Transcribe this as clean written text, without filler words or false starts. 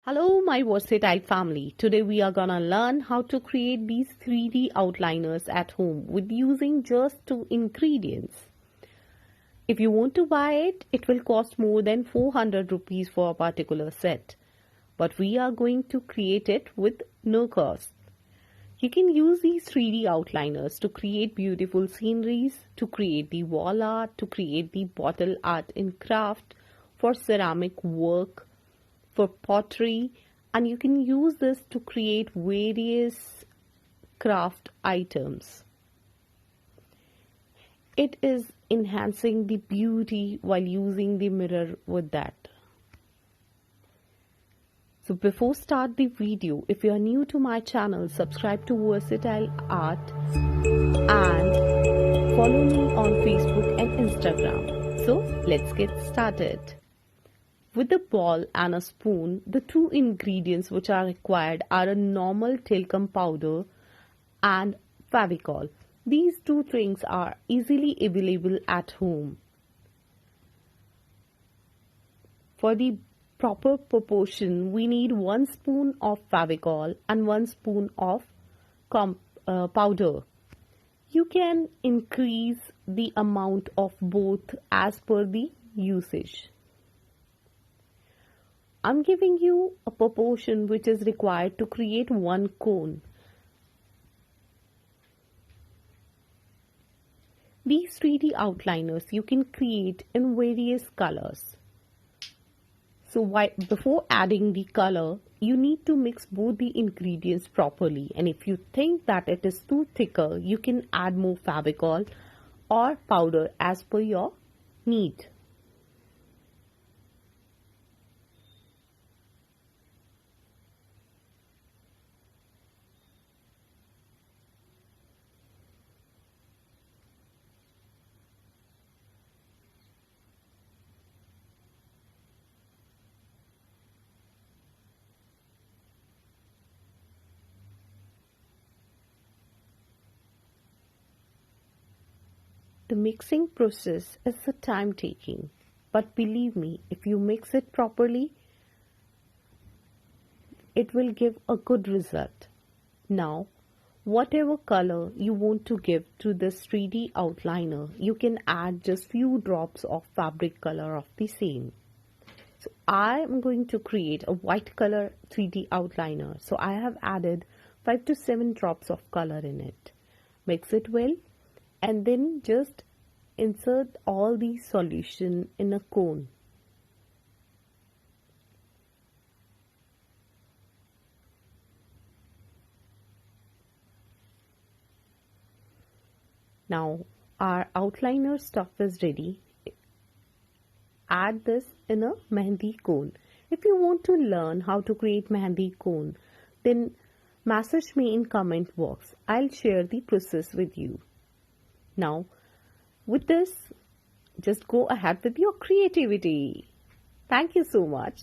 Hello my versatile family. Today we are gonna learn how to create these 3D outliners at home with using just two ingredients. If you want to buy it, it will cost more than 400 rupees for a particular set. But we are going to create it with no cost. You can use these 3D outliners to create beautiful sceneries, to create the wall art, to create the bottle art in craft, for ceramic work, for pottery, and you can use this to create various craft items. It is enhancing the beauty while using the mirror with that. So before start the video, if you are new to my channel, subscribe to Versatile Art and follow me on Facebook and Instagram. So let's get started. With a ball and a spoon, the two ingredients which are required are a normal talcum powder and Fevicol. These two things are easily available at home. For the proper proportion, we need 1 spoon of Fevicol and 1 spoon of powder. You can increase the amount of both as per the usage. I'm giving you a proportion which is required to create 1 cone. These 3D outliners you can create in various colors. So before adding the color, you need to mix both the ingredients properly. And if you think that it is too thicker, you can add more Fevicol or powder as per your need. The mixing process is a time taking, but believe me, if you mix it properly, it will give a good result. Now, whatever color you want to give to this 3D outliner, you can add just few drops of fabric color of the same. So I am going to create a white color 3D outliner. So I have added 5 to 7 drops of color in it. Mix it well and then just insert all the solution in a cone. Now our outliner stuff is ready. Add this in a mehendi cone. If you want to learn how to create mehendi cone, then message me in comment box. I'll share the process with you. Now, with this, just go ahead with your creativity. Thank you so much.